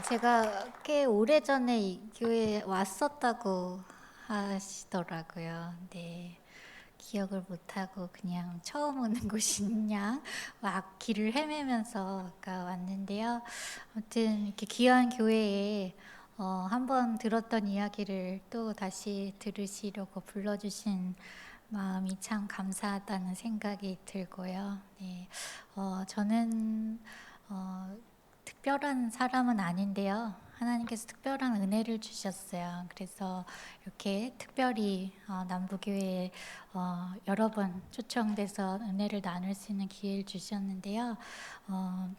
제가 꽤 오래전에 이 교회에 왔었다고 하시더라고요. 근데 기억을 못하고 그냥 처음 오는 곳이냐 막 길을 헤매면서 아까 왔는데요. 아무튼 이렇게 귀한 교회에 한번 들었던 이야기를 또 다시 들으시려고 불러주신 마음이 참 감사하다는 생각이 들고요. 네, 저는 특별한 사람은 아닌데요. 하나님께서 특별한 은혜를 주셨어요. 그래서 이렇게 특별히 남부교회에 여러 번 초청돼서 은혜를 나눌 수 있는 기회를 주셨는데요. 어,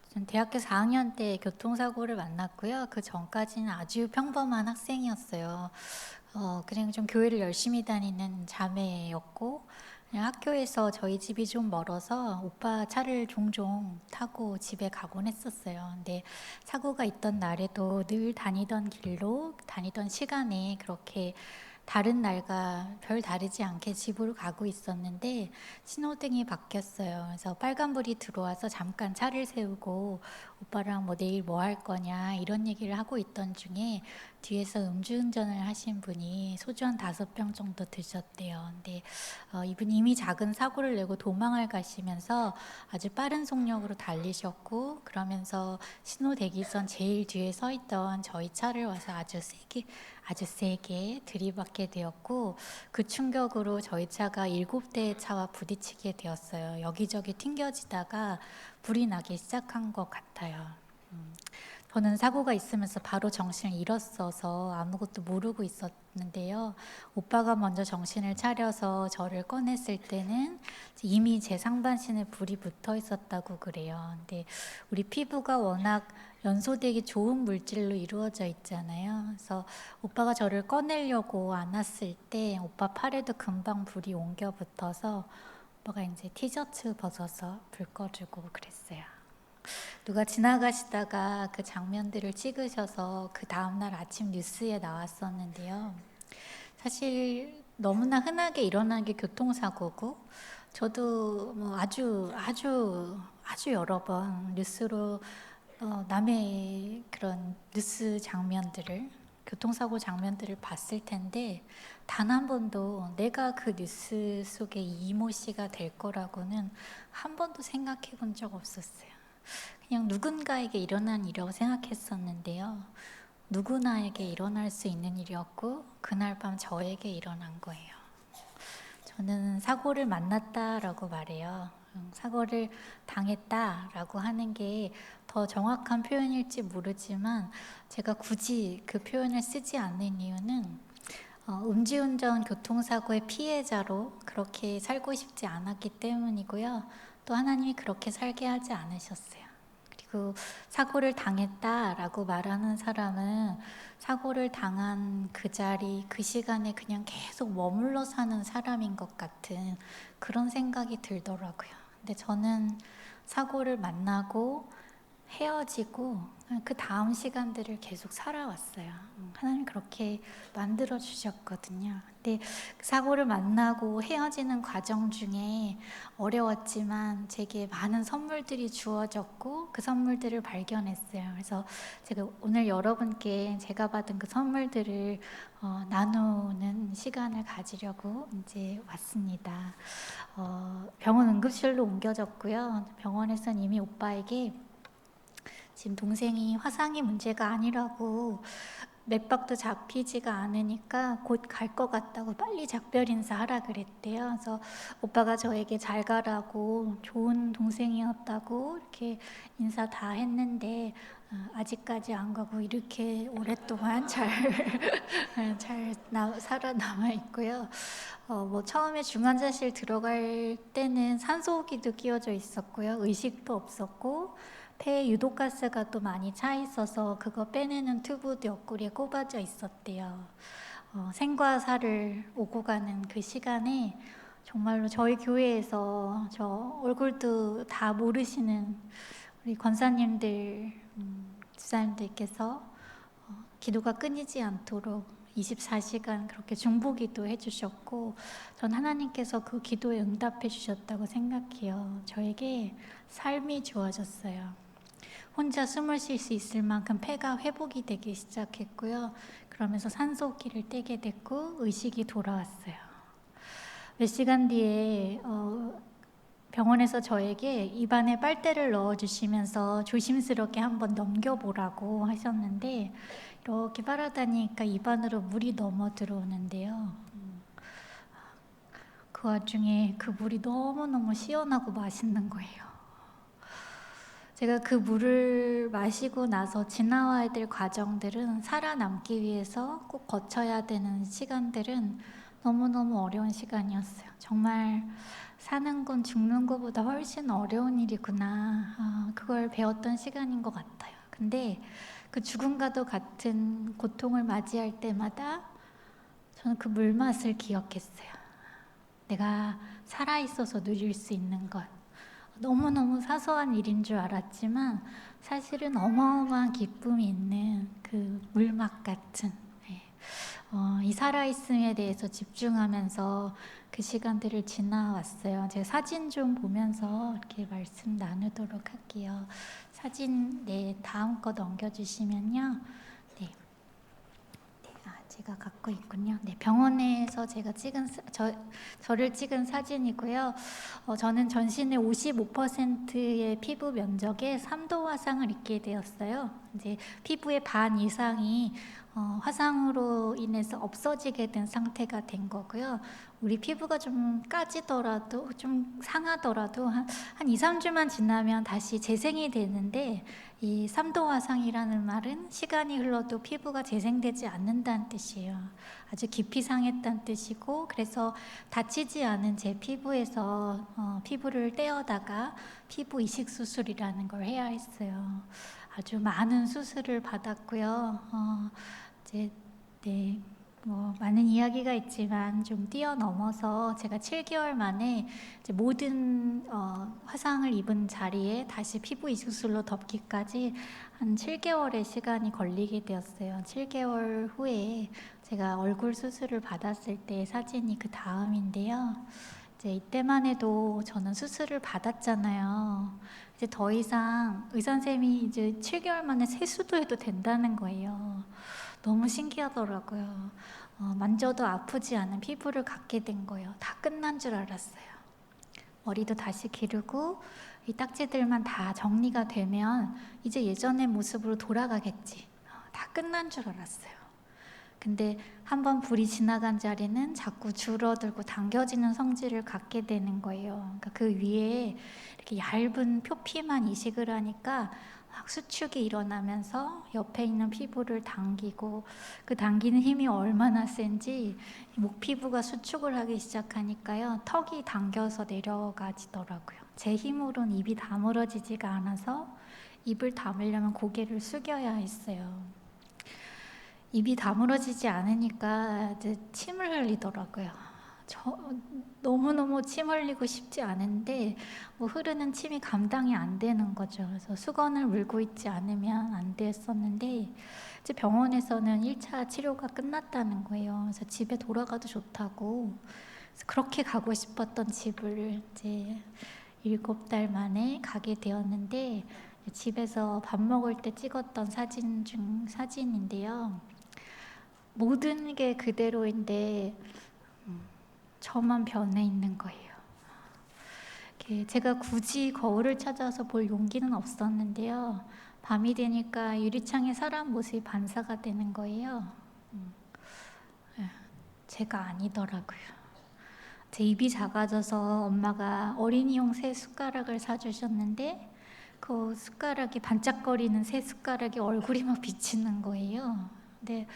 전 대학교 4학년 때 교통사고를 만났고요. 그 전까지는 아주 평범한 학생이었어요. 그냥 좀 교회를 열심히 다니는 자매였고, 그냥 학교에서 저희 집이 좀 멀어서 오빠 차를 종종 타고 집에 가곤 했었어요. 근데 사고가 있던 날에도 늘 다니던 길로, 다니던 시간에 그렇게 다른 날과 별 다르지 않게 집으로 가고 있었는데 신호등이 바뀌었어요. 그래서 빨간불이 들어와서 잠깐 차를 세우고 오빠랑 뭐 내일 뭐 할 거냐 이런 얘기를 하고 있던 중에 뒤에서 음주운전을 하신 분이 소주 한 5병 정도 드셨대요. 근데 이분이 이미 작은 사고를 내고 도망을 가시면서 아주 빠른 속력으로 달리셨고, 그러면서 신호 대기선 제일 뒤에 서 있던 저희 차를 와서 아주 세게 들이받게 되었고, 그 충격으로 저희 차가 7대의 차와 부딪히게 되었어요. 여기저기 튕겨지다가 불이 나기 시작한 것 같아요. 저는 사고가 있으면서 바로 정신을 잃었어서 아무것도 모르고 있었는데요. 오빠가 먼저 정신을 차려서 저를 꺼냈을 때는 이미 제 상반신에 불이 붙어 있었다고 그래요. 근데 우리 피부가 워낙 연소되기 좋은 물질로 이루어져 있잖아요. 그래서 오빠가 저를 꺼내려고 안았을 때 오빠 팔에도 금방 불이 옮겨 붙어서 오빠가 이제 티셔츠 벗어서 불 꺼주고 그랬어요. 누가 지나가시다가 그 장면들을 찍으셔서 그 다음날 아침 뉴스에 나왔었는데요. 사실 너무나 흔하게 일어나는 게 교통사고고, 저도 뭐 아주 여러 번 뉴스로 남의 그런 뉴스 장면들을, 교통사고 장면들을 봤을 텐데 단 한 번도 내가 그 뉴스 속의 이모 씨가 될 거라고는 한 번도 생각해 본 적 없었어요. 그냥 누군가에게 일어난 일이라고 생각했었는데요. 누구나에게 일어날 수 있는 일이었고 그날 밤 저에게 일어난 거예요. 저는 사고를 만났다라고 말해요. 사고를 당했다라고 하는 게 더 정확한 표현일지 모르지만 제가 굳이 그 표현을 쓰지 않는 이유는 음주운전 교통사고의 피해자로 그렇게 살고 싶지 않았기 때문이고요. 또 하나님이 그렇게 살게 하지 않으셨어요. 그리고 사고를 당했다라고 말하는 사람은 사고를 당한 그 자리, 그 시간에 그냥 계속 머물러 사는 사람인 것 같은 그런 생각이 들더라고요. 근데 저는 사고를 만나고 헤어지고 그 다음 시간들을 계속 살아왔어요. 하나님 그렇게 만들어 주셨거든요. 근데 그 사고를 만나고 헤어지는 과정 중에 어려웠지만 제게 많은 선물들이 주어졌고 그 선물들을 발견했어요. 그래서 제가 오늘 여러분께 제가 받은 그 선물들을 나누는 시간을 가지려고 이제 왔습니다. 병원 응급실로 옮겨졌고요. 병원에서는 이미 오빠에게 지금 동생이 화상이 문제가 아니라고 맥박도 잡히지가 않으니까 곧 갈 것 같다고 빨리 작별 인사하라 그랬대요. 그래서 오빠가 저에게 잘 가라고 좋은 동생이었다고 이렇게 인사 다 했는데 아직까지 안 가고 이렇게 오랫동안 잘 살아남아 있고요. 뭐 처음에 중환자실 들어갈 때는 산소호흡기도 끼워져 있었고요. 의식도 없었고 폐에 유독가스가 또 많이 차 있어서 그거 빼내는 튜브도 옆구리에 꼽아져 있었대요. 생과 사를 오고 가는 그 시간에 정말로 저희 교회에서 저 얼굴도 다 모르시는 우리 권사님들, 집사님들께서 기도가 끊이지 않도록 24시간 그렇게 중보기도 해주셨고, 전 하나님께서 그 기도에 응답해 주셨다고 생각해요. 저에게 삶이 주어졌어요. 혼자 숨을 쉴 수 있을 만큼 폐가 회복이 되기 시작했고요. 그러면서 산소호흡기를 떼게 됐고 의식이 돌아왔어요. 몇 시간 뒤에 병원에서 저에게 입안에 빨대를 넣어주시면서 조심스럽게 한번 넘겨보라고 하셨는데 이렇게 빨아다니니까 입안으로 물이 넘어 들어오는데요. 그 와중에 그 물이 너무너무 시원하고 맛있는 거예요. 제가 그 물을 마시고 나서 지나와야 될 과정들은, 살아남기 위해서 꼭 거쳐야 되는 시간들은 너무너무 어려운 시간이었어요. 정말 사는 건 죽는 것보다 훨씬 어려운 일이구나, 그걸 배웠던 시간인 것 같아요. 근데 그 죽음과도 같은 고통을 맞이할 때마다 저는 그 물맛을 기억했어요. 내가 살아있어서 누릴 수 있는 것. 너무너무 사소한 일인 줄 알았지만 사실은 어마어마한 기쁨이 있는 그 물맛 같은, 이 살아있음에 대해서 집중하면서 그 시간들을 지나왔어요. 제가 사진 좀 보면서 이렇게 말씀 나누도록 할게요. 사진 다음 거 넘겨주시면요. 제가 갖고 있군요. 병원에서 제가 저를 찍은 사진이고요. 저는 전신의 55%의 피부 면적에 3도 화상을 입게 되었어요. 이제 피부의 반 이상이 화상으로 인해서 없어지게 된 상태가 된 거고요. 우리 피부가 좀 까지더라도, 좀 상하더라도 한 2, 3주만 지나면 다시 재생이 되는데, 이 3도 화상이라는 말은 시간이 흘러도 피부가 재생되지 않는다는 뜻이에요. 아주 깊이 상했다는 뜻이고, 그래서 다치지 않은 제 피부에서 피부를 떼어다가 피부 이식 수술이라는 걸 해야 했어요. 아주 많은 수술을 받았고요. 많은 이야기가 있지만 좀 뛰어넘어서 제가 7개월 만에 이제 모든 화상을 입은 자리에 다시 피부 이식술로 덮기까지 한 7개월의 시간이 걸리게 되었어요. 7개월 후에 제가 얼굴 수술을 받았을 때 사진이 그 다음인데요. 이제 이때만 해도 저는 수술을 받았잖아요. 이제 더 이상 의사 선생님이 이제 7개월 만에 세수도 해도 된다는 거예요. 너무 신기하더라고요. 만져도 아프지 않은 피부를 갖게 된 거예요. 다 끝난 줄 알았어요. 머리도 다시 기르고 이 딱지들만 다 정리가 되면 이제 예전의 모습으로 돌아가겠지. 다 끝난 줄 알았어요. 근데 한번 불이 지나간 자리는 자꾸 줄어들고 당겨지는 성질을 갖게 되는 거예요. 그러니까 그 위에 이렇게 얇은 표피만 이식을 하니까 막 수축이 일어나면서 옆에 있는 피부를 당기고, 그 당기는 힘이 얼마나 센지 목 피부가 수축을 하기 시작하니까요, 턱이 당겨서 내려가지더라고요. 제 힘으로는 입이 다물어지지가 않아서 입을 다물려면 고개를 숙여야 했어요. 입이 다물어지지 않으니까 이제 침을 흘리더라고요. 너무너무 침 흘리고 싶지 않은데 흐르는 침이 감당이 안 되는 거죠. 그래서 수건을 물고 있지 않으면 안 됐었는데, 이제 병원에서는 1차 치료가 끝났다는 거예요. 그래서 집에 돌아가도 좋다고. 그래서 그렇게 가고 싶었던 집을 이제 7달 만에 가게 되었는데, 집에서 밥 먹을 때 찍었던 사진 중 사진인데요. 모든 게 그대로인데 저만 변해 있는 거예요. 제가 굳이 거울을 찾아서 볼 용기는 없었는데요. 밤이 되니까 유리창에 사람 모습이 반사가 되는 거예요. 제가 아니더라고요. 제 입이 작아져서 엄마가 어린이용 새 숟가락을 사주셨는데, 그 숟가락이 반짝거리는 새 숟가락에 얼굴이 막 비치는 거예요. 근데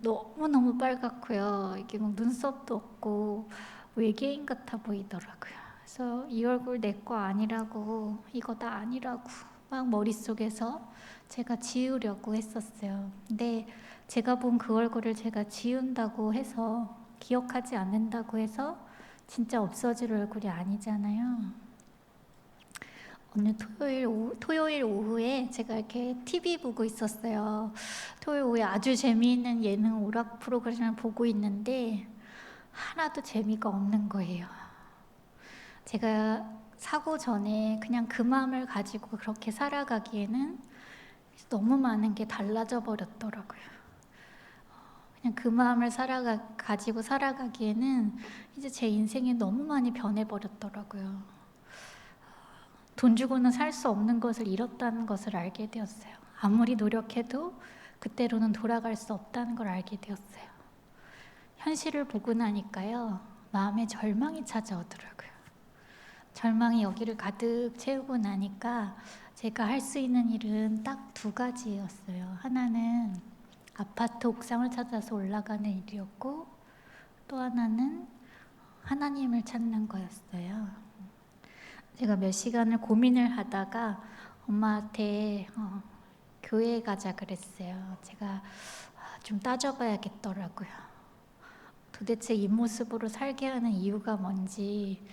너무너무 빨갛고요. 이게 막 눈썹도 없고 외계인 같아 보이더라고요. 그래서 이 얼굴 내 거 아니라고, 이거 나 아니라고 막 머릿속에서 제가 지우려고 했었어요. 근데 제가 본 그 얼굴을 제가 지운다고 해서, 기억하지 않는다고 해서 진짜 없어질 얼굴이 아니잖아요. 어느 토요일 오후에 제가 이렇게 TV 보고 있었어요. 토요일 오후에 아주 재미있는 예능 오락 프로그램을 보고 있는데 하나도 재미가 없는 거예요. 제가 사고 전에 그냥 그 마음을 가지고 그렇게 살아가기에는 너무 많은 게 달라져 버렸더라고요. 그냥 그 마음을 가지고 살아가기에는 이제 제 인생이 너무 많이 변해버렸더라고요. 돈 주고는 살 수 없는 것을 잃었다는 것을 알게 되었어요. 아무리 노력해도 그때로는 돌아갈 수 없다는 걸 알게 되었어요. 현실을 보고 나니까요, 마음에 절망이 찾아오더라고요. 절망이 여기를 가득 채우고 나니까 제가 할 수 있는 일은 딱 두 가지였어요. 하나는 아파트 옥상을 찾아서 올라가는 일이었고, 또 하나는 하나님을 찾는 거였어요. 제가 몇 시간을 고민을 하다가 엄마한테 교회에 가자 그랬어요. 제가 좀 따져봐야겠더라고요. 도대체 이 모습으로 살게 하는 이유가 뭔지,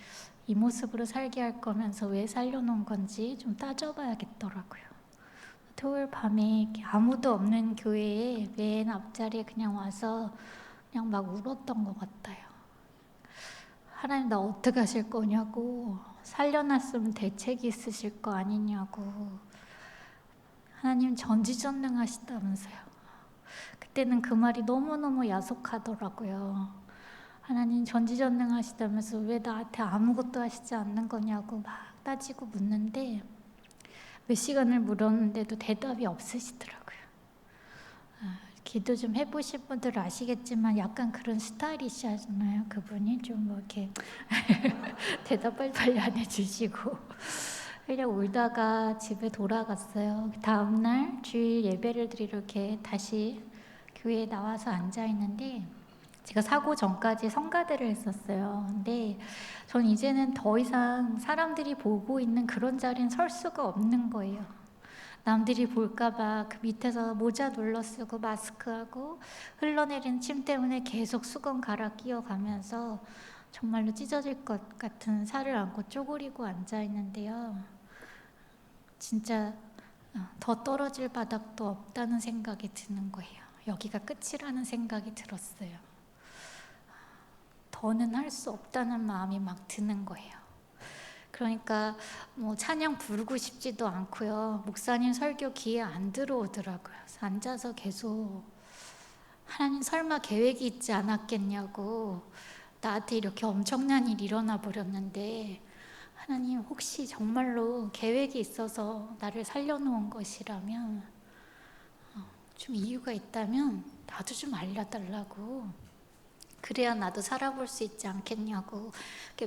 이 모습으로 살게 할 거면서 왜 살려놓은 건지 좀 따져봐야겠더라고요. 토요일 밤에 아무도 없는 교회에 맨 앞자리에 그냥 와서 그냥 막 울었던 것 같아요. 하나님 나 어떻게 하실 거냐고, 살려놨으면 대책이 있으실 거 아니냐고. 하나님 전지전능하시다면서요. 그때는 그 말이 너무너무 야속하더라고요. 하나님 전지전능하시다면서 왜 나한테 아무것도 하시지 않는 거냐고 막 따지고 묻는데, 몇 시간을 물었는데도 대답이 없으시더라고요. 기도 좀 해보신 분들 아시겠지만 약간 그런 스타일이시잖아요. 그분이 좀 뭐 이렇게 대답 빨리빨리 안 해주시고 그냥 울다가 집에 돌아갔어요. 다음날 주일 예배를 드리러 이렇게 다시 교회에 나와서 앉아 있는데, 제가 사고 전까지 성가대를 했었어요. 근데 전 이제는 더 이상 사람들이 보고 있는 그런 자리엔 설 수가 없는 거예요. 남들이 볼까봐 그 밑에서 모자 눌러 쓰고 마스크하고 흘러내리는 침 때문에 계속 수건 갈아 끼워가면서 정말로 찢어질 것 같은 살을 안고 쪼그리고 앉아 있는데요. 진짜 더 떨어질 바닥도 없다는 생각이 드는 거예요. 여기가 끝이라는 생각이 들었어요. 더는 할 수 없다는 마음이 막 드는 거예요. 그러니까 뭐 찬양 부르고 싶지도 않고요. 목사님 설교 귀에 안 들어오더라고요. 그래서 앉아서 계속 하나님 설마 계획이 있지 않았겠냐고, 나한테 이렇게 엄청난 일이 일어나 버렸는데 하나님 혹시 정말로 계획이 있어서 나를 살려놓은 것이라면, 좀 이유가 있다면 나도 좀 알려달라고, 그래야 나도 살아볼 수 있지 않겠냐고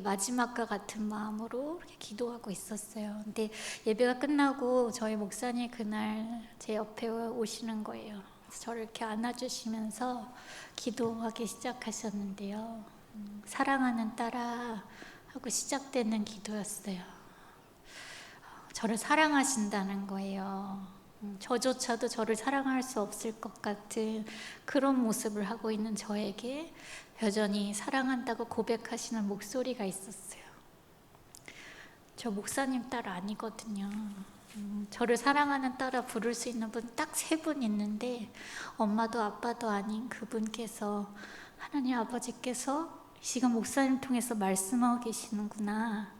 마지막과 같은 마음으로 이렇게 기도하고 있었어요. 근데 예배가 끝나고 저희 목사님 그날 제 옆에 오시는 거예요. 저를 이렇게 안아주시면서 기도하기 시작하셨는데요. 사랑하는 딸아 하고 시작되는 기도였어요. 저를 사랑하신다는 거예요. 저조차도 저를 사랑할 수 없을 것 같은 그런 모습을 하고 있는 저에게 여전히 사랑한다고 고백하시는 목소리가 있었어요. 저 목사님 딸 아니거든요. 저를 사랑하는 딸아 부를 수 있는 분 딱 3분 있는데, 엄마도 아빠도 아닌 그분께서, 하나님 아버지께서 이 시간 목사님 통해서 말씀하고 계시는구나.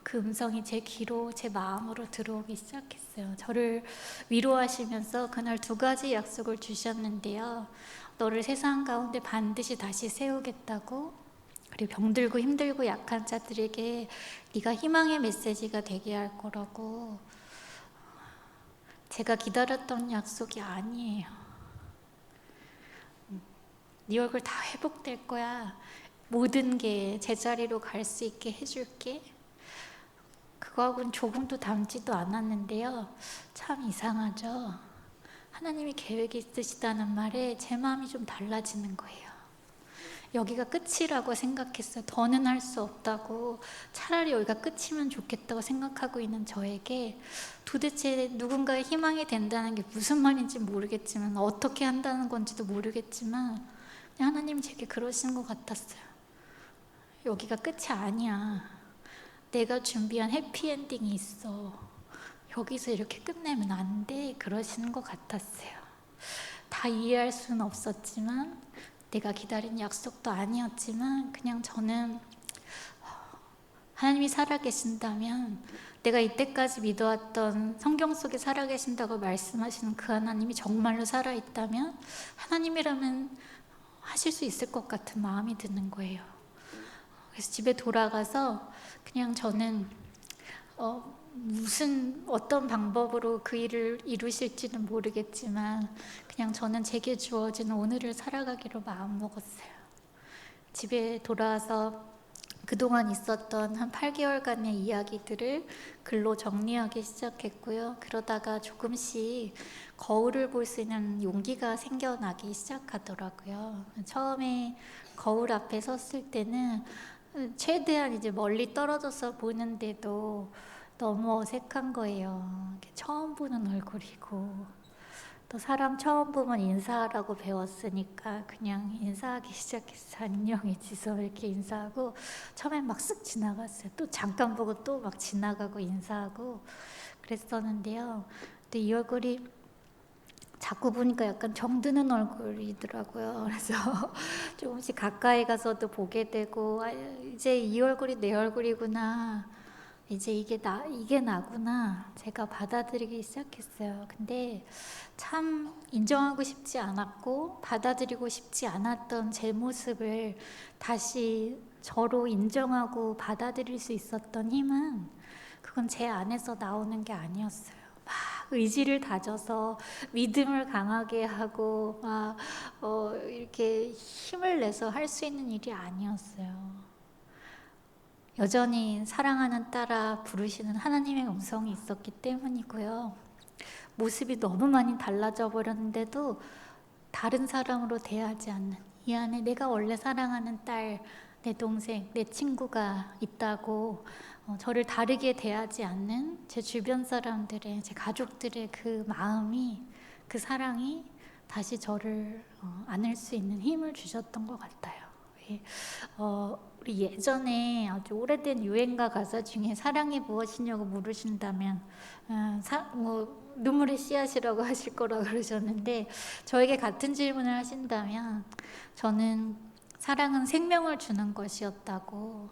그 음성이 제 귀로, 제 마음으로 들어오기 시작했어요. 저를 위로하시면서 그날 2가지 약속을 주셨는데요. 너를 세상 가운데 반드시 다시 세우겠다고, 그리고 병들고 힘들고 약한 자들에게 네가 희망의 메시지가 되게 할 거라고. 제가 기다렸던 약속이 아니에요. 네 얼굴 다 회복될 거야. 모든 게 제자리로 갈 수 있게 해줄게. 그거하고는 조금도 닮지도 않았는데요. 참 이상하죠. 하나님이 계획이 있으시다는 말에 제 마음이 좀 달라지는 거예요. 여기가 끝이라고 생각했어요. 더는 할 수 없다고, 차라리 여기가 끝이면 좋겠다고 생각하고 있는 저에게 도대체 누군가의 희망이 된다는 게 무슨 말인지 모르겠지만, 어떻게 한다는 건지도 모르겠지만 그냥 하나님 제게 그러시는 것 같았어요. 여기가 끝이 아니야. 내가 준비한 해피엔딩이 있어. 여기서 이렇게 끝내면 안 돼. 그러시는 것 같았어요. 다 이해할 수는 없었지만, 내가 기다린 약속도 아니었지만, 그냥 저는 하나님이 살아계신다면 내가 이때까지 믿어왔던 성경 속에 살아계신다고 말씀하시는 그 하나님이 정말로 살아있다면 하나님이라면 하실 수 있을 것 같은 마음이 드는 거예요. 그래서 집에 돌아가서 그냥 저는 어떤 방법으로 그 일을 이루실지는 모르겠지만 그냥 저는 제게 주어진 오늘을 살아가기로 마음먹었어요. 집에 돌아와서 그동안 있었던 한 8개월간의 이야기들을 글로 정리하기 시작했고요. 그러다가 조금씩 거울을 볼 수 있는 용기가 생겨나기 시작하더라고요. 처음에 거울 앞에 섰을 때는 최대한 이제 멀리 떨어져서 보는데도 너무 어색한 거예요. 처음 보는 얼굴이고 또 사람 처음 보면 인사하라고 배웠으니까 그냥 인사하기 시작했어요. 안녕해지서 이렇게 인사하고 처음엔 막 쓱 지나갔어요. 또 잠깐 보고 또 막 지나가고 인사하고 그랬었는데요. 근데 이 얼굴이 자꾸 보니까 약간 정드는 얼굴이더라고요. 그래서 조금씩 가까이 가서도 보게 되고 이제 이 얼굴이 내 얼굴이구나. 이제 이게 나구나. 제가 받아들이기 시작했어요. 근데 참 인정하고 싶지 않았고 받아들이고 싶지 않았던 제 모습을 다시 저로 인정하고 받아들일 수 있었던 힘은 그건 제 안에서 나오는 게 아니었어요. 막 의지를 다져서 믿음을 강하게 하고 막 이렇게 힘을 내서 할 수 있는 일이 아니었어요. 여전히 사랑하는 딸아 부르시는 하나님의 음성이 있었기 때문이고요. 모습이 너무 많이 달라져 버렸는데도 다른 사람으로 대하지 않는, 이 안에 내가 원래 사랑하는 딸, 내 동생, 내 친구가 있다고 저를 다르게 대하지 않는 제 주변 사람들의, 제 가족들의 그 마음이, 그 사랑이 다시 저를 안을 수 있는 힘을 주셨던 것 같아요. 우리 예전에 아주 오래된 유행가 가사 중에 사랑이 무엇이냐고 물으신다면 눈물의 씨앗이라고 하실 거라고 그러셨는데, 저에게 같은 질문을 하신다면 저는 사랑은 생명을 주는 것이었다고,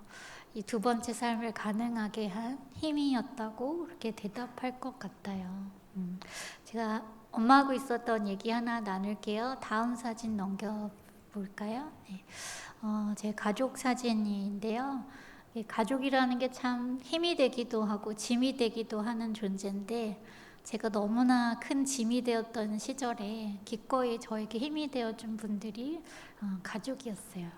이 두 번째 삶을 가능하게 한 힘이었다고 그렇게 대답할 것 같아요. 제가 엄마하고 있었던 얘기 하나 나눌게요. 다음 사진 넘겨볼까요? 네. 제 가족 사진인데요. 가족이라는 게 참 힘이 되기도 하고 짐이 되기도 하는 존재인데, 제가 너무나 큰 짐이 되었던 시절에 기꺼이 저에게 힘이 되어준 분들이 가족이었어요.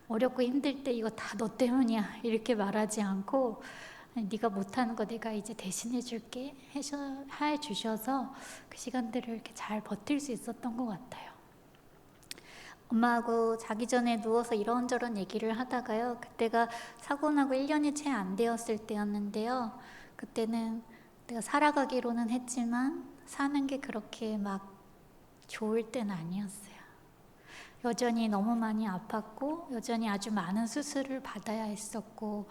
어렵고 힘들 때 이거 다 너 때문이야 이렇게 말하지 않고, 네가 못하는 거 내가 이제 대신해 줄게 해주셔서 그 시간들을 이렇게 잘 버틸 수 있었던 것 같아요. 엄마하고 자기 전에 누워서 이런저런 얘기를 하다가요, 그때가 사고 나고 1년이 채 안 되었을 때였는데요. 그때는 내가 살아가기로는 했지만 사는 게 그렇게 막 좋을 때는 아니었어요. 여전히 너무 많이 아팠고 여전히 아주 많은 수술을 받아야 했었고,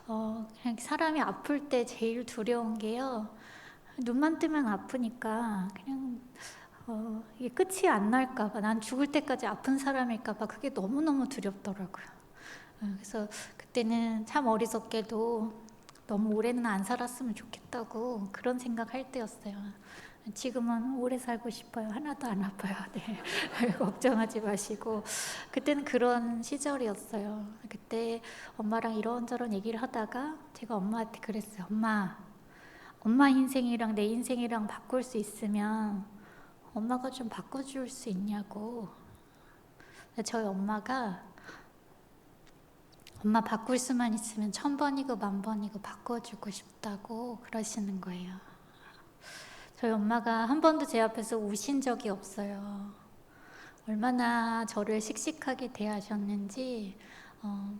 그냥 사람이 아플 때 제일 두려운 게요, 눈만 뜨면 아프니까 그냥 이게 끝이 안 날까봐, 난 죽을 때까지 아픈 사람일까봐 그게 너무너무 두렵더라고요. 그래서 그때는 참 어리석게도 너무 오래는 안 살았으면 좋겠다고 그런 생각할 때였어요. 지금은 오래 살고 싶어요. 하나도 안 아파요. 네. 걱정하지 마시고. 그때는 그런 시절이었어요. 그때 엄마랑 이런저런 얘기를 하다가 제가 엄마한테 그랬어요. 엄마 인생이랑 내 인생이랑 바꿀 수 있으면 엄마가 좀 바꿔줄 수 있냐고. 저희 엄마가 엄마 바꿀 수만 있으면 1000번이고 10,000번이고 바꿔주고 싶다고 그러시는 거예요. 저희 엄마가 한 번도 제 앞에서 우신 적이 없어요. 얼마나 저를 씩씩하게 대하셨는지,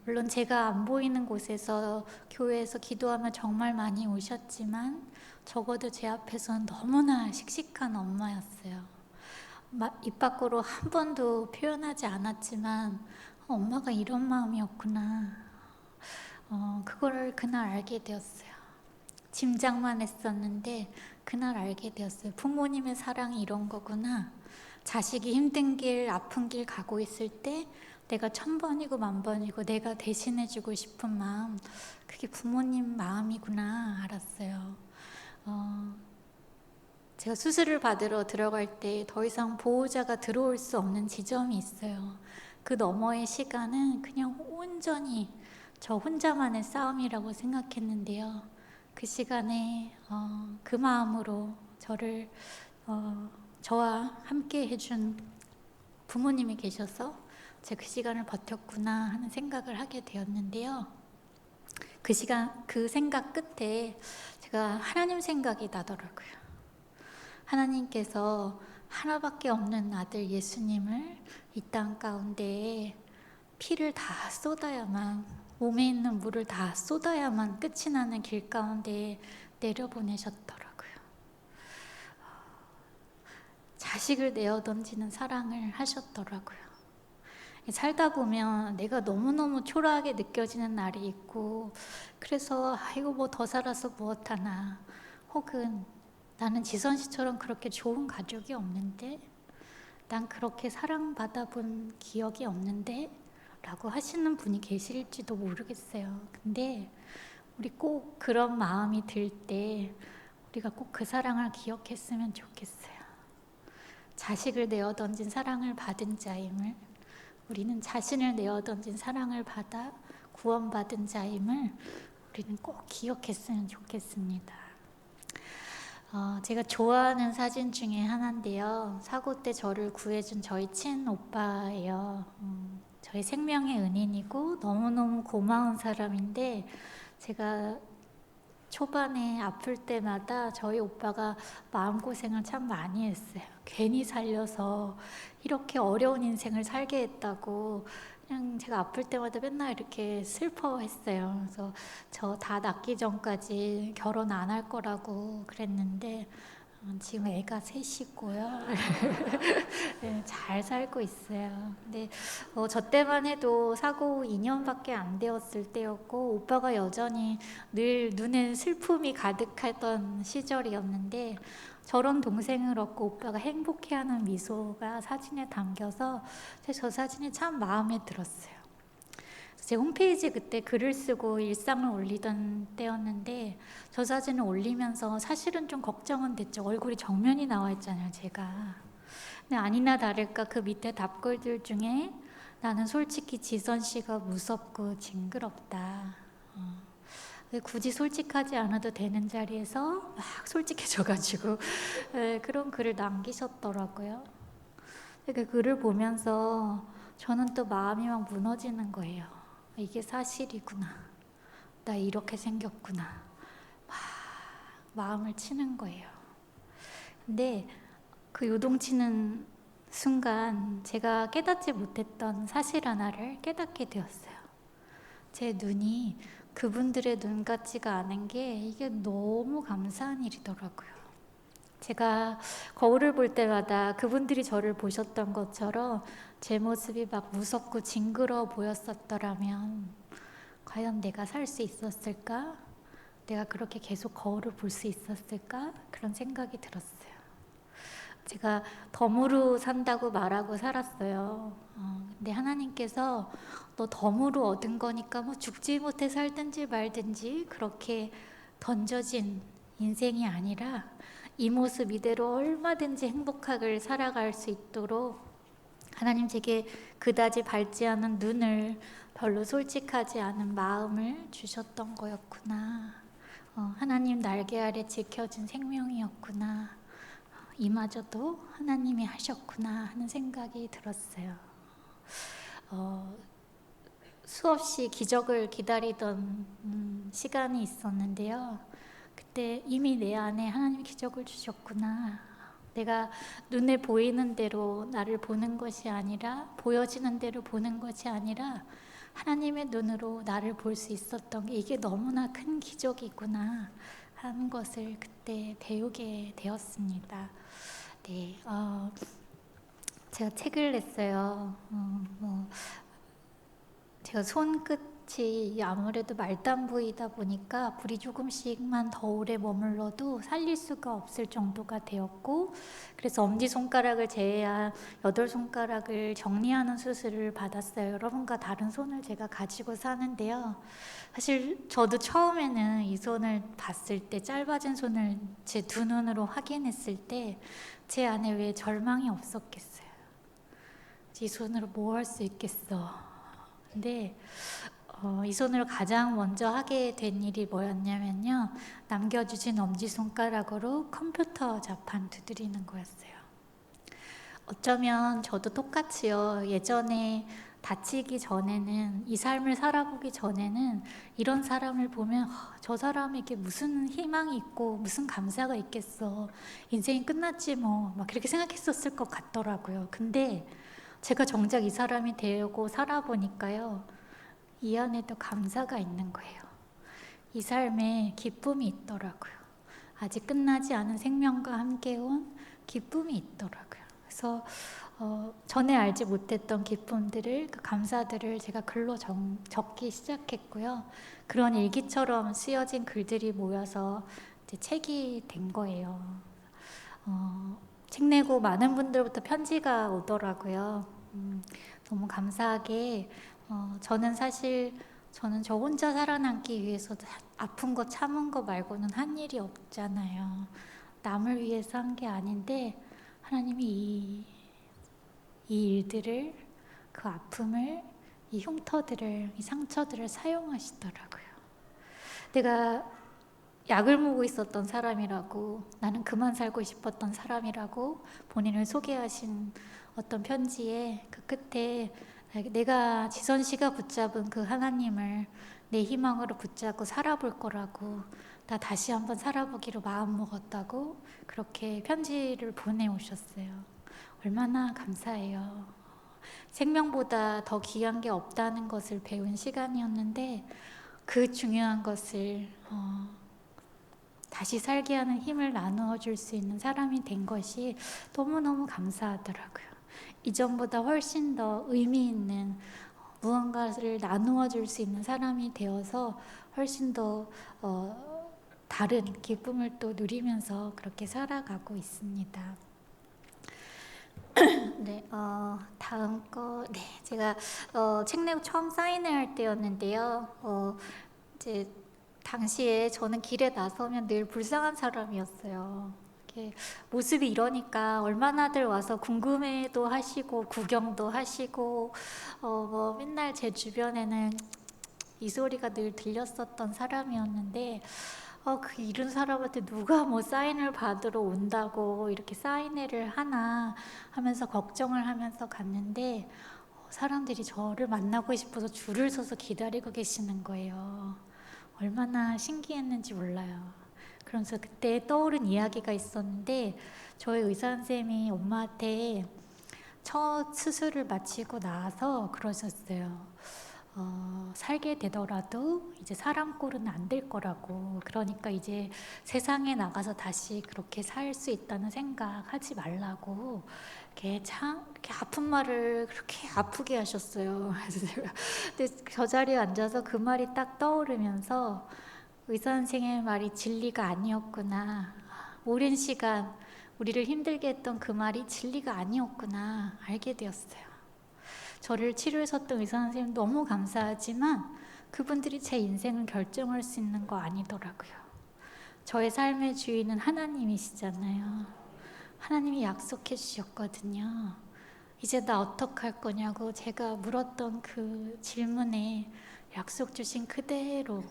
물론 제가 안 보이는 곳에서 교회에서 기도하면 정말 많이 우셨지만 적어도 제 앞에서는 너무나 씩씩한 엄마였어요. 입 밖으로 한 번도 표현하지 않았지만 엄마가 이런 마음이었구나, 그걸 그날 알게 되었어요. 짐작만 했었는데 그날 알게 되었어요. 부모님의 사랑이 이런 거구나. 자식이 힘든 길, 아픈 길 가고 있을 때 내가 1000번이고 10,000번이고 내가 대신해주고 싶은 마음, 그게 부모님 마음이구나 알았어요. 제가 수술을 받으러 들어갈 때 더 이상 보호자가 들어올 수 없는 지점이 있어요. 그 너머의 시간은 그냥 온전히 저 혼자만의 싸움이라고 생각했는데요. 그 시간에 그 마음으로 저와 함께 해준 부모님이 계셔서 제가 그 시간을 버텼구나 하는 생각을 하게 되었는데요. 그 생각 끝에 제가 하나님 생각이 나더라고요. 하나님께서 하나밖에 없는 아들 예수님을 이 땅 가운데에 피를 다 쏟아야만, 몸에 있는 물을 다 쏟아야만 끝이 나는 길 가운데에 내려보내셨더라고요. 자식을 내어 던지는 사랑을 하셨더라고요. 살다 보면 내가 너무너무 초라하게 느껴지는 날이 있고, 그래서 이거 뭐 더 살아서 무엇하나, 혹은 나는 지선 씨처럼 그렇게 좋은 가족이 없는데, 난 그렇게 사랑받아 본 기억이 없는데 라고 하시는 분이 계실지도 모르겠어요. 근데 우리 꼭 그런 마음이 들 때 우리가 꼭 그 사랑을 기억했으면 좋겠어요. 자식을 내어 던진 사랑을 받은 자임을, 우리는 자신을 내어 던진 사랑을 받아 구원받은 자임을 우리는 꼭 기억했으면 좋겠습니다. 제가 좋아하는 사진 중에 하나인데요. 사고 때 저를 구해준 저희 친오빠예요. 저희 생명의 은인이고 너무너무 고마운 사람인데, 제가 초반에 아플 때마다 저희 오빠가 마음고생을 참 많이 했어요. 괜히 살려서 이렇게 어려운 인생을 살게 했다고 그냥 제가 아플 때마다 맨날 이렇게 슬퍼했어요. 그래서 저 다 낫기 전까지 결혼 안 할 거라고 그랬는데 지금 애가 셋이고요. 네, 잘 살고 있어요. 근데 저 때만 해도 사고 2년밖에 안 되었을 때였고, 오빠가 여전히 늘 눈에 슬픔이 가득하던 시절이었는데, 저런 동생을 얻고 오빠가 행복해하는 미소가 사진에 담겨서 저 사진이 참 마음에 들었어요. 제 홈페이지에 그때 글을 쓰고 일상을 올리던 때였는데, 저 사진을 올리면서 사실은 좀 걱정은 됐죠. 얼굴이 정면이 나와 있잖아요, 제가. 근데 아니나 다를까 그 밑에 답글들 중에 나는 솔직히 지선 씨가 무섭고 징그럽다. 굳이 솔직하지 않아도 되는 자리에서 막 솔직해져가지고 그런 글을 남기셨더라고요. 그 글을 보면서 저는 또 마음이 막 무너지는 거예요. 이게 사실이구나. 나 이렇게 생겼구나. 막 마음을 치는 거예요. 근데 그 요동치는 순간 제가 깨닫지 못했던 사실 하나를 깨닫게 되었어요. 제 눈이 그분들의 눈 같지가 않은 게 이게 너무 감사한 일이더라고요. 제가 거울을 볼 때마다 그분들이 저를 보셨던 것처럼 제 모습이 막 무섭고 징그러워 보였었더라면 과연 내가 살 수 있었을까? 내가 그렇게 계속 거울을 볼 수 있었을까? 그런 생각이 들었어요. 제가 덤으로 산다고 말하고 살았어요. 근데 하나님께서 너 덤으로 얻은 거니까 뭐 죽지 못해 살든지 말든지 그렇게 던져진 인생이 아니라 이 모습 이대로 얼마든지 행복하게 살아갈 수 있도록 하나님 제게 그다지 밝지 않은 눈을, 별로 솔직하지 않은 마음을 주셨던 거였구나. 하나님 날개 아래 지켜진 생명이었구나. 이마저도 하나님이 하셨구나 하는 생각이 들었어요. 수없이 기적을 기다리던 시간이 있었는데요. 그때 이미 내 안에 하나님 기적을 주셨구나. 내가 눈에 보이는 대로 나를 보는 것이 아니라, 보여지는 대로 보는 것이 아니라 하나님의 눈으로 나를 볼 수 있었던 게 이게 너무나 큰 기적이구나 하는 것을 그때 배우게 되었습니다. 네, 제가 책을 냈어요. 제가 손끝 꽃이 아무래도 말단부이다 보니까 불이 조금씩만 더 오래 머물러도 살릴 수가 없을 정도가 되었고, 그래서 엄지손가락을 제외한 8손가락을 정리하는 수술을 받았어요. 여러분과 다른 손을 제가 가지고 사는데요. 사실 저도 처음에는 이 손을 봤을 때, 짧아진 손을 제 두 눈으로 확인했을 때 제 안에 왜 절망이 없었겠어요. 이 손으로 뭐 할 수 있겠어. 근데 이 손으로 가장 먼저 하게 된 일이 뭐였냐면요, 남겨주신 엄지손가락으로 컴퓨터 자판 두드리는 거였어요. 어쩌면 저도 똑같이요, 예전에 다치기 전에는, 이 삶을 살아보기 전에는 이런 사람을 보면 저 사람에게 무슨 희망이 있고 무슨 감사가 있겠어, 인생이 끝났지 뭐, 막 그렇게 생각했었을 것 같더라고요. 근데 제가 정작 이 사람이 되고 살아보니까요, 이 안에도 감사가 있는 거예요. 이 삶에 기쁨이 있더라고요. 아직 끝나지 않은 생명과 함께 온 기쁨이 있더라고요. 그래서 전에 알지 못했던 기쁨들을, 그 감사들을 제가 글로 적기 시작했고요. 그런 일기처럼 쓰여진 글들이 모여서 이제 책이 된 거예요. 책 내고 많은 분들부터 편지가 오더라고요. 너무 감사하게. 저는 사실 저 혼자 살아남기 위해서 아픈 거 참은 거 말고는 한 일이 없잖아요. 남을 위해서 한 게 아닌데 하나님이 이 일들을, 그 아픔을, 이 흉터들을, 이 상처들을 사용하시더라고요. 내가 약을 먹고 있었던 사람이라고, 나는 그만 살고 싶었던 사람이라고 본인을 소개하신 어떤 편지에 그 끝에 내가 지선 씨가 붙잡은 그 하나님을 내 희망으로 붙잡고 살아볼 거라고, 나 다시 한번 살아보기로 마음먹었다고 그렇게 편지를 보내오셨어요. 얼마나 감사해요. 생명보다 더 귀한 게 없다는 것을 배운 시간이었는데, 그 중요한 것을 다시 살게 하는 힘을 나누어 줄 수 있는 사람이 된 것이 너무너무 감사하더라고요. 이전보다 훨씬 더 의미 있는 무언가를 나누어 줄 수 있는 사람이 되어서 훨씬 더 다른 기쁨을 또 누리면서 그렇게 살아가고 있습니다. 네, 다음 거, 네, 제가 책 내고 처음 사인을 할 때였는데요. 이제 당시에 저는 길에 나서면 늘 불쌍한 사람이었어요. 이렇게 모습이 이러니까 얼마나들 와서 궁금해도 하시고 구경도 하시고, 뭐 맨날 제 주변에는 이 소리가 늘 들렸었던 사람이었는데, 그 이런 사람한테 누가 뭐 사인을 받으러 온다고 이렇게 사인회를 하나 하면서 걱정을 하면서 갔는데, 사람들이 저를 만나고 싶어서 줄을 서서 기다리고 계시는 거예요. 얼마나 신기했는지 몰라요. 그러면서 그때 떠오른 이야기가 있었는데, 저희 의사 선생님이 엄마한테 첫 수술을 마치고 나서 그러셨어요. 살게 되더라도 이제 사람 꼴은 안 될 거라고, 그러니까 이제 세상에 나가서 다시 그렇게 살 수 있다는 생각 하지 말라고, 이렇게 아픈 말을 그렇게 아프게 하셨어요. 그래서 제가 근데 저 자리에 앉아서 그 말이 딱 떠오르면서 의사 선생님의 말이 진리가 아니었구나, 오랜 시간 우리를 힘들게 했던 그 말이 진리가 아니었구나 알게 되었어요. 저를 치료했었던 의사 선생님 너무 감사하지만 그분들이 제 인생을 결정할 수 있는 거 아니더라고요. 저의 삶의 주인은 하나님이시잖아요. 하나님이 약속해 주셨거든요. 이제 나 어떡할 거냐고 제가 물었던 그 질문에 약속 주신 그대로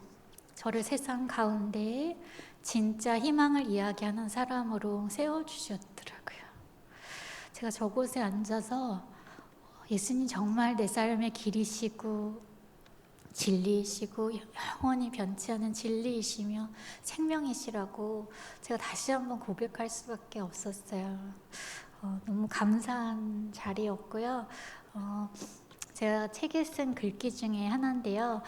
저를 세상 가운데에 진짜 희망을 이야기하는 사람으로 세워주셨더라고요. 제가 저곳에 앉아서 예수님 정말 내 삶의 길이시고 진리이시고 영원히 변치 않은 진리이시며 생명이시라고 제가 다시 한번 고백할 수밖에 없었어요. 너무 감사한 자리였고요. 제가 책에 쓴 글귀 중에 하나인데요.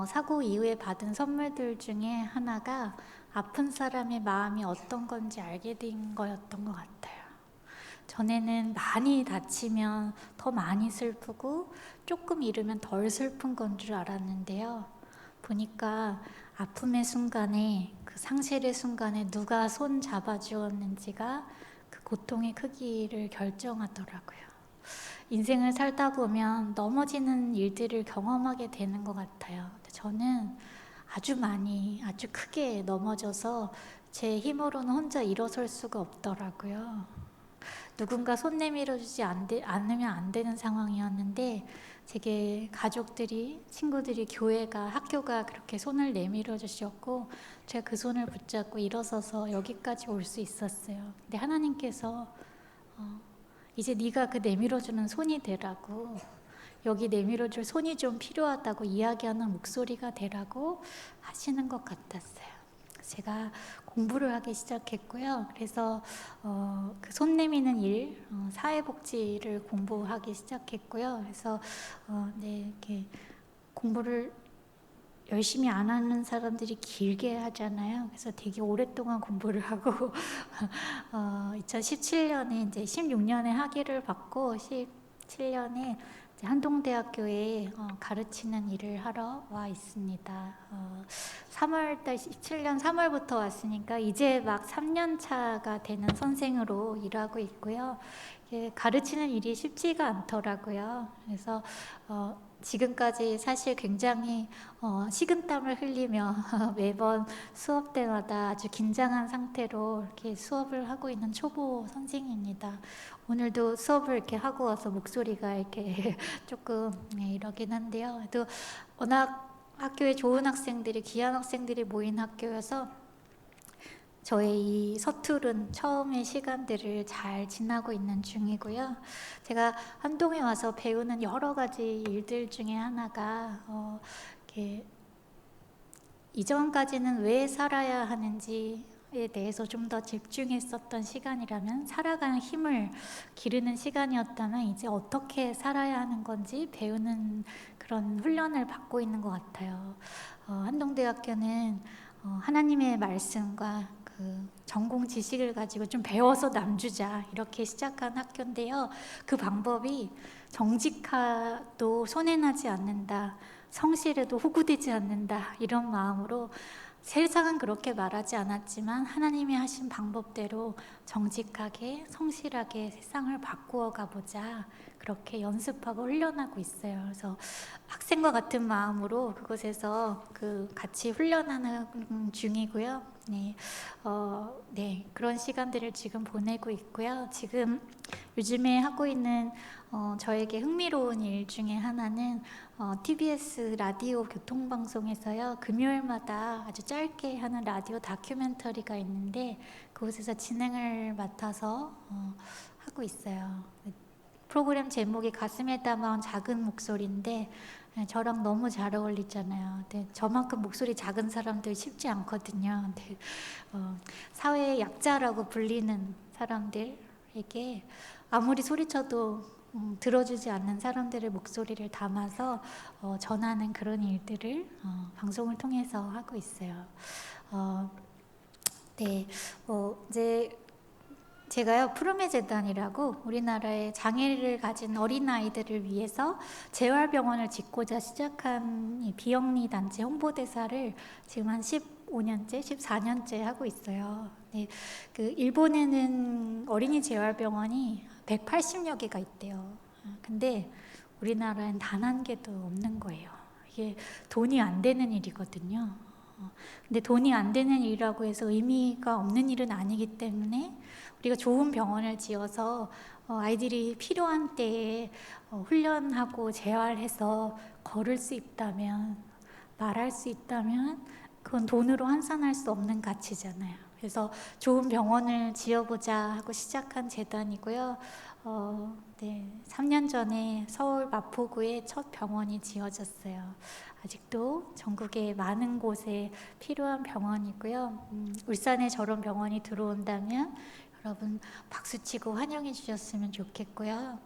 사고 이후에 받은 선물들 중에 하나가 아픈 사람의 마음이 어떤 건지 알게 된 거였던 것 같아요. 전에는 많이 다치면 더 많이 슬프고 조금 잃으면 덜 슬픈 건 줄 알았는데요. 보니까 아픔의 순간에, 그 상실의 순간에 누가 손 잡아주었는지가 그 고통의 크기를 결정하더라고요. 인생을 살다 보면 넘어지는 일들을 경험하게 되는 것 같아요. 저는 아주 많이, 아주 크게 넘어져서 제 힘으로는 혼자 일어설 수가 없더라고요. 누군가 손 내밀어주지 않으면 안 되는 상황이었는데, 제게 가족들이, 친구들이, 교회가, 학교가 그렇게 손을 내밀어 주셨고, 제가 그 손을 붙잡고 일어서서 여기까지 올 수 있었어요. 근데 하나님께서 이제 네가 그 내밀어주는 손이 되라고, 여기 내밀어줄 손이 좀 필요하다고 이야기하는 목소리가 되라고 하시는 것 같았어요. 제가 공부를 하기 시작했고요. 그래서 그 손 내미는 일, 사회복지를 공부하기 시작했고요. 그래서 이렇게 공부를 열심히 안 하는 사람들이 길게 하잖아요. 그래서 되게 오랫동안 공부를 하고 2017년에 이제 16년에 학위를 받고 17년에 한동대학교에 가르치는 일을 하러 와 있습니다. 3월달 17년 3월부터 왔으니까 이제 막 3년 차가 되는 선생으로 일하고 있고요. 가르치는 일이 쉽지가 않더라고요. 그래서 지금까지 사실 굉장히 식은땀을 흘리며 매번 수업 때마다 아주 긴장한 상태로 이렇게 수업을 하고 있는 초보 선생입니다. 오늘도 수업을 이렇게 하고 와서 목소리가 이렇게 조금 이러긴 한데요. 또 워낙 학교에 좋은 학생들이, 귀한 학생들이 모인 학교여서 저의 이 서투른 처음의 시간들을 잘 지나고 있는 중이고요. 제가 한동에 와서 배우는 여러 가지 일들 중에 하나가 이렇게 이전까지는 왜 살아야 하는지에 대해서 좀 더 집중했었던 시간이라면, 살아가는 힘을 기르는 시간이었다면, 이제 어떻게 살아야 하는 건지 배우는 그런 훈련을 받고 있는 것 같아요. 한동대학교는 하나님의 말씀과 그 전공 지식을 가지고 좀 배워서 남주자, 이렇게 시작한 학교인데요. 그 방법이 정직하도 손해나지 않는다, 성실해도 호구되지 않는다, 이런 마음으로, 세상은 그렇게 말하지 않았지만 하나님이 하신 방법대로 정직하게, 성실하게 세상을 바꾸어 가보자, 그렇게 연습하고 훈련하고 있어요. 그래서 학생과 같은 마음으로 그곳에서 같이 훈련하는 중이고요. 그런 시간들을 지금 보내고 있고요. 지금 요즘에 하고 있는 저에게 흥미로운 일 중에 하나는 TBS 라디오 교통방송에서요, 금요일마다 아주 짧게 하는 라디오 다큐멘터리가 있는데, 그곳에서 진행을 맡아서 하고 있어요. 프로그램 제목이 가슴에 담아온 작은 목소리인데, 저랑 너무 잘 어울리잖아요. 근데 저만큼 목소리 작은 사람들 쉽지 않거든요. 근데 사회의 약자라고 불리는 사람들에게 아무리 소리쳐도 들어주지 않는 사람들의 목소리를 담아서 전하는 그런 일들을 방송을 통해서 하고 있어요. 이제 제가요, 푸르메 재단이라고 우리나라의 장애를 가진 어린아이들을 위해서 재활병원을 짓고자 시작한 이 비영리 단체 홍보대사를 지금 한 15년째, 14년째 하고 있어요. 그 일본에는 어린이 재활병원이 180여 개가 있대요. 근데 우리나라엔 단 한 개도 없는 거예요. 이게 돈이 안 되는 일이거든요. 근데 돈이 안 되는 일이라고 해서 의미가 없는 일은 아니기 때문에, 우리가 좋은 병원을 지어서 아이들이 필요한 때에 훈련하고 재활해서 걸을 수 있다면, 말할 수 있다면, 그건 돈으로 환산할 수 없는 가치잖아요. 그래서 좋은 병원을 지어보자 하고 시작한 재단이고요. 3년 전에 서울 마포구에 첫 병원이 지어졌어요. 아직도 전국의 많은 곳에 필요한 병원이고요. 울산에 저런 병원이 들어온다면 여러분 박수치고 환영해 주셨으면 좋겠고요.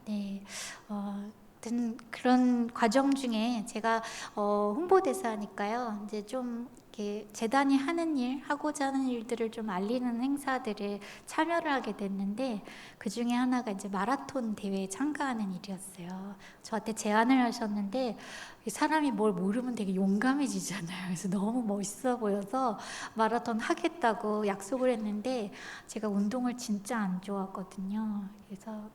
그런 과정 중에 제가 홍보대사니까요, 이제 좀 이렇게 재단이 하는 일, 하고자 하는 일들을 좀 알리는 행사들에 참여를 하게 됐는데, 그 중에 하나가 이제 마라톤 대회에 참가하는 일이었어요. 저한테 제안을 하셨는데, 사람이 뭘 모르면 되게 용감해지잖아요. 그래서 너무 멋있어 보여서 마라톤 하겠다고 약속을 했는데, 제가 운동을 진짜 안 좋아하거든요. 그래서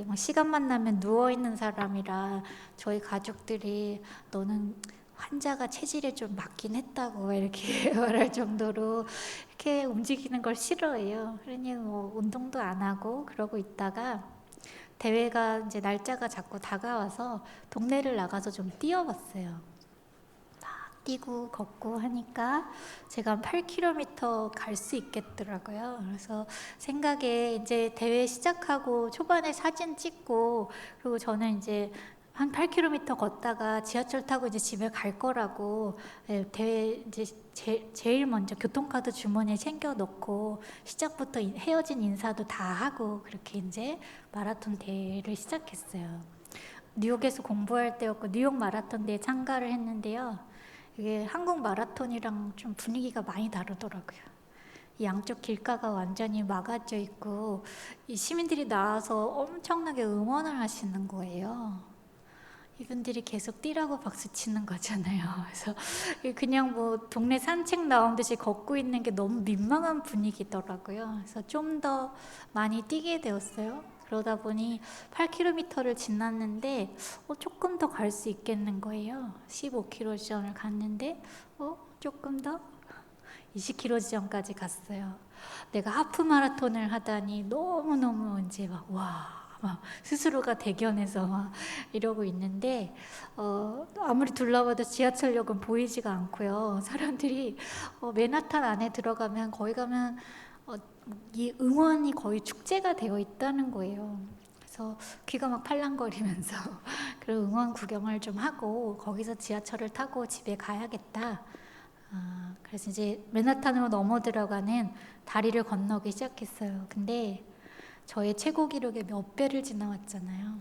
막 시간만 나면 누워있는 사람이라 저희 가족들이 너는 환자가 체질에 좀 맞긴 했다고 이렇게 말할 정도로 이렇게 움직이는 걸 싫어해요. 그러니 뭐 운동도 안 하고 그러고 있다가 대회가 이제 날짜가 자꾸 다가와서 동네를 나가서 좀 뛰어봤어요. 뛰고 걷고 하니까 제가 한 8km 갈 수 있겠더라고요. 그래서 생각에 이제 대회 시작하고 초반에 사진 찍고, 그리고 저는 이제 한 8km 걷다가 지하철 타고 이제 집에 갈 거라고, 대회 이제 제일 먼저 교통카드 주머니에 챙겨 넣고 시작부터 헤어진 인사도 다 하고 그렇게 이제 마라톤 대회를 시작했어요. 뉴욕에서 공부할 때였고 뉴욕 마라톤 대회 참가를 했는데요. 이게 한국 마라톤이랑 좀 분위기가 많이 다르더라고요. 이 양쪽 길가가 완전히 막아져 있고 이 시민들이 나와서 엄청나게 응원을 하시는 거예요. 이분들이 계속 뛰라고 박수 치는 거잖아요. 그래서 그냥 뭐 동네 산책 나온 듯이 걷고 있는 게 너무 민망한 분위기더라고요. 그래서 좀 더 많이 뛰게 되었어요. 그러다 보니 8km를 지났는데 조금 더 갈 수 있겠는 거예요. 15km 지점을 갔는데 조금 더 20km 지점까지 갔어요. 내가 하프 마라톤을 하다니 너무너무 이제 막 스스로가 대견해서 막 이러고 있는데 아무리 둘러봐도 지하철역은 보이지가 않고요. 사람들이 맨하탄 안에 들어가면 거기 가면 이 응원이 거의 축제가 되어 있다는 거예요. 그래서 귀가 막 팔랑거리면서 그런 응원 구경을 좀 하고 거기서 지하철을 타고 집에 가야겠다. 그래서 이제 맨하탄으로 넘어 들어가는 다리를 건너기 시작했어요. 근데 저의 최고 기록의 몇 배를 지나왔잖아요.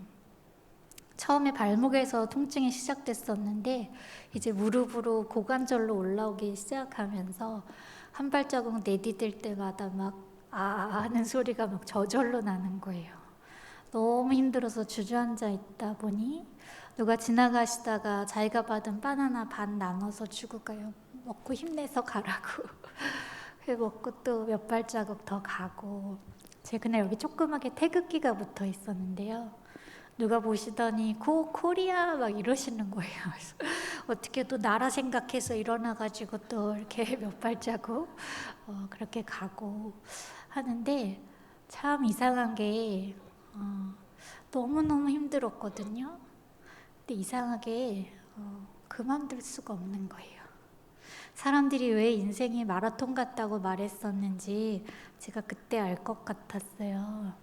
처음에 발목에서 통증이 시작됐었는데 이제 무릎으로 고관절로 올라오기 시작하면서 한 발자국 내디딜 때마다 막 하는 소리가 막 저절로 나는 거예요. 너무 힘들어서 주저앉아 있다 보니 누가 지나가시다가 자기가 받은 바나나 반 나눠서 주고 가요. 먹고 힘내서 가라고. 그래서 먹고 또 몇 발자국 더 가고. 제가 그날 여기 조그맣게 태극기가 붙어 있었는데요. 누가 보시더니 코리아 막 이러시는 거예요. 그래서 어떻게 또 나라 생각해서 일어나가지고 또 이렇게 몇 발자국 그렇게 가고 하는데 참 이상한 게 너무너무 힘들었거든요. 근데 이상하게 그만둘 수가 없는 거예요. 사람들이 왜 인생이 마라톤 같다고 말했었는지 제가 그때 알 것 같았어요.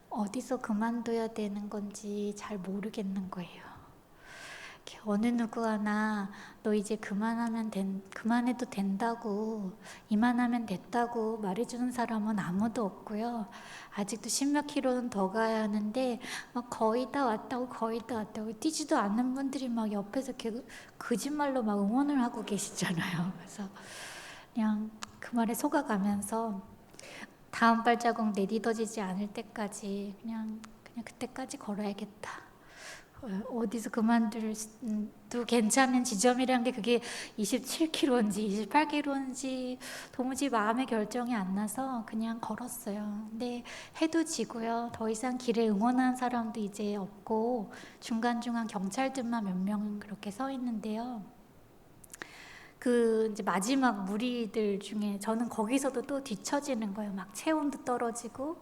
어디서 그만둬야 되는 건지 잘 모르겠는 거예요. 어느 누구 하나 너 이제 그만해도 된다고, 이만하면 됐다고 말해주는 사람은 아무도 없고요. 아직도 10몇 킬로는 더 가야 하는데 막 거의 다 왔다고 뛰지도 않는 분들이 막 옆에서 거짓말로 막 응원을 하고 계시잖아요. 그래서 그냥 그 말에 속아가면서 다음 발자국 내딛어지지 않을 때까지 그냥 그때까지 걸어야겠다. 어디서 그만둬도 괜찮은 지점이란 게 그게 27km인지 28km인지 도무지 마음의 결정이 안 나서 그냥 걸었어요. 근데 해도 지고요. 더 이상 길에 응원하는 사람도 이제 없고 중간중간 경찰들만 몇 명은 그렇게 서 있는데요. 그 이제 마지막 무리들 중에 저는 거기서도 또 뒤처지는 거예요. 막 체온도 떨어지고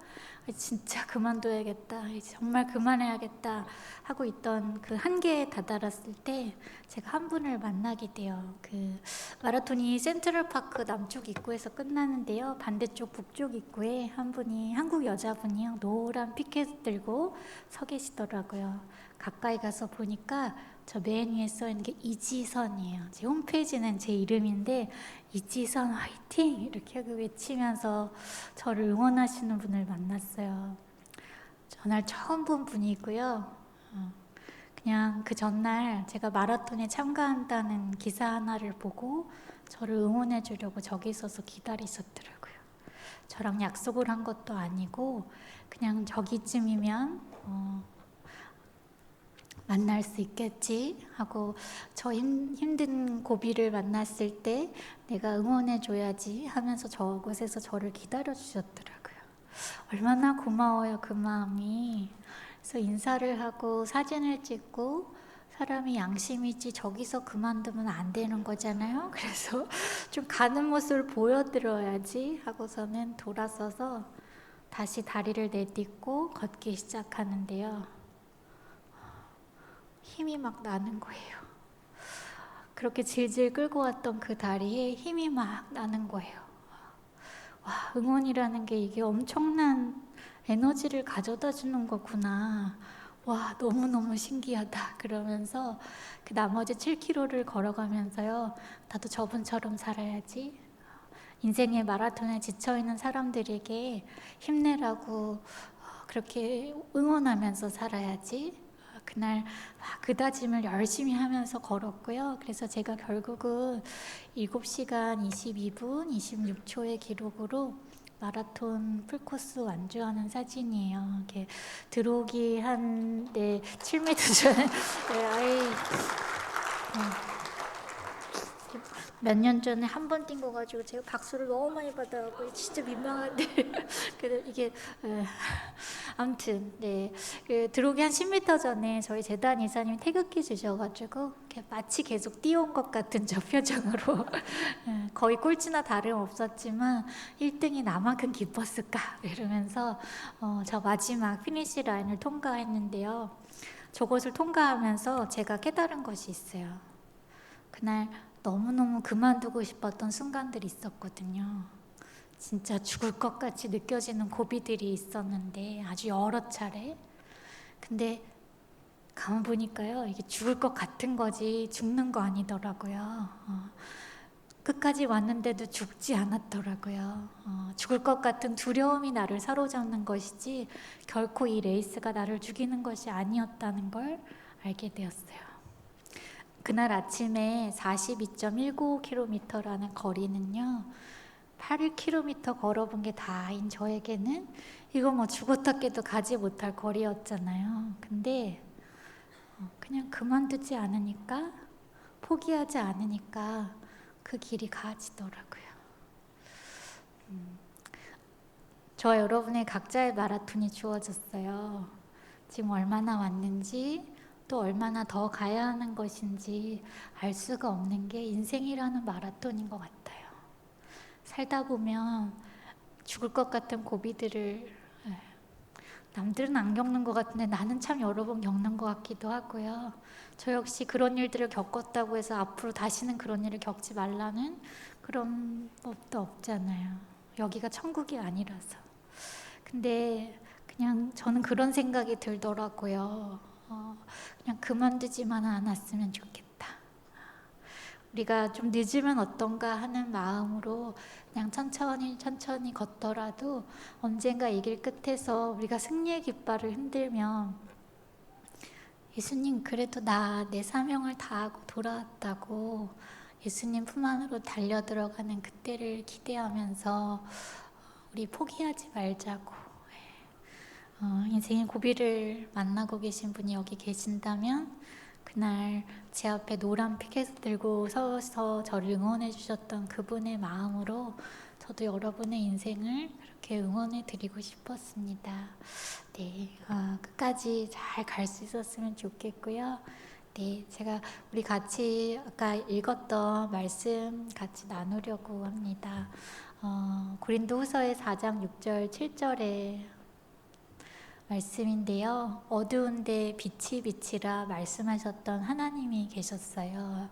진짜 그만둬야겠다, 정말 그만해야겠다 하고 있던 그 한계에 다다랐을 때 제가 한 분을 만나게 돼요. 그 마라톤이 센트럴파크 남쪽 입구에서 끝나는데요. 반대쪽 북쪽 입구에 한 분이, 한국 여자분이요, 노란 피켓 들고 서 계시더라고요. 가까이 가서 보니까 저 맨 위에 써 있는 게 이지선이에요. 제 홈페이지는 제 이름인데 이지선 화이팅! 이렇게 외치면서 저를 응원하시는 분을 만났어요. 전날 처음 본 분이고요. 그냥 그 전날 제가 마라톤에 참가한다는 기사 하나를 보고 저를 응원해 주려고 저기 서서 기다리셨더라고요. 저랑 약속을 한 것도 아니고 그냥 저기쯤이면 만날 수 있겠지 하고 저 힘든 고비를 만났을 때 내가 응원해 줘야지 하면서 저곳에서 저를 기다려 주셨더라고요. 얼마나 고마워요, 그 마음이. 그래서 인사를 하고 사진을 찍고 사람이 양심 있지 저기서 그만두면 안 되는 거잖아요. 그래서 좀 가는 모습을 보여드려야지 하고서는 돌아서서 다시 다리를 내딛고 걷기 시작하는데요. 힘이 막 나는 거예요. 그렇게 질질 끌고 왔던 그 다리에 힘이 막 나는 거예요. 와, 응원이라는 게 이게 엄청난 에너지를 가져다 주는 거구나. 와, 너무너무 신기하다. 그러면서 그 나머지 7km를 걸어가면서요. 나도 저분처럼 살아야지. 인생의 마라톤에 지쳐있는 사람들에게 힘내라고 그렇게 응원하면서 살아야지. 그날 그 다짐을 열심히 하면서 걸었고요. 그래서 제가 결국은 7시간 22분 26초의 기록으로 마라톤 풀코스 완주하는 사진이에요. 이렇게 들어오기 한 7m 전에 몇 년 전에 한 번 뛴 거 가지고 제가 박수를 너무 많이 받아갖고 진짜 민망한데 그래도 이게 아무튼 들어오기 한 10m 전에 저희 재단 이사님이 태극기 주셔가지고 이렇게 마치 계속 뛰어온 것 같은 저 표정으로 거의 꼴찌나 다름없었지만 1등이 나만큼 기뻤을까 이러면서 저 마지막 피니시 라인을 통과했는데요. 저것을 통과하면서 제가 깨달은 것이 있어요. 그날 너무너무 그만두고 싶었던 순간들이 있었거든요. 진짜 죽을 것 같이 느껴지는 고비들이 있었는데 아주 여러 차례. 근데 가만 보니까요, 이게 죽을 것 같은 거지 죽는 거 아니더라고요. 끝까지 왔는데도 죽지 않았더라고요. 죽을 것 같은 두려움이 나를 사로잡는 것이지 결코 이 레이스가 나를 죽이는 것이 아니었다는 걸 알게 되었어요. 그날 아침에 42.19km라는 거리는요, 8km 걸어본 게 다인 저에게는 이거 뭐 죽었다 깨도 가지 못할 거리였잖아요. 근데 그냥 그만두지 않으니까, 포기하지 않으니까 그 길이 가지더라고요. 저와 여러분의 각자의 마라톤이 주어졌어요. 지금 얼마나 왔는지, 또 얼마나 더 가야 하는 것인지 알 수가 없는 게 인생이라는 마라톤인 것 같아요. 살다 보면 죽을 것 같은 고비들을 남들은 안 겪는 것 같은데 나는 참 여러 번 겪는 것 같기도 하고요. 저 역시 그런 일들을 겪었다고 해서 앞으로 다시는 그런 일을 겪지 말라는 그런 법도 없잖아요. 여기가 천국이 아니라서. 근데 그냥 저는 그런 생각이 들더라고요. 그냥 그만두지만 않았으면 좋겠다. 우리가 좀 늦으면 어떤가 하는 마음으로 그냥 천천히 걷더라도 언젠가 이 길 끝에서 우리가 승리의 깃발을 흔들면 예수님 그래도 나 내 사명을 다하고 돌아왔다고 예수님 품 안으로 달려들어가는 그때를 기대하면서 우리 포기하지 말자고. 인생의 고비를 만나고 계신 분이 여기 계신다면 그날 제 앞에 노란 피켓을 들고 서서 저를 응원해 주셨던 그분의 마음으로 저도 여러분의 인생을 그렇게 응원해 드리고 싶었습니다. 네, 끝까지 잘 갈 수 있었으면 좋겠고요. 네, 제가 우리 같이 아까 읽었던 말씀 같이 나누려고 합니다. 고린도후서의 4장 6절 7절에 말씀인데요. 어두운데 빛이 빛이라 말씀하셨던 하나님이 계셨어요.